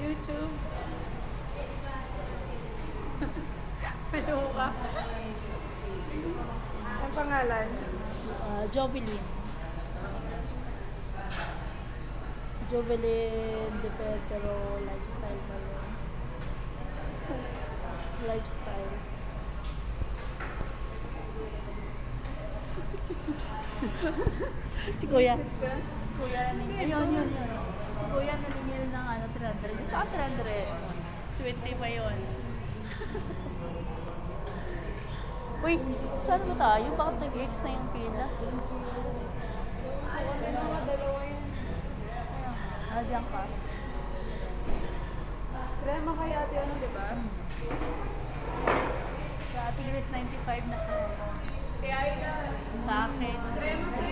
YouTube. Ano ka? Ang pangalan? Jovelyn. Jovelyn De Pedro Lifestyle ba yun? Lifestyle. Si Kuya. Si Kuya yun. Si Kuya naningil ng 300. Saan 300? 20 pa yun. Uy, saan ba tayo? Bakit nag-X na yung pila? Dalawa yan. Diyan ka. Crema kay ate ano, di ba? Sa Ate Grace 95 na siya. Kaya ina. Sa akin. Crema si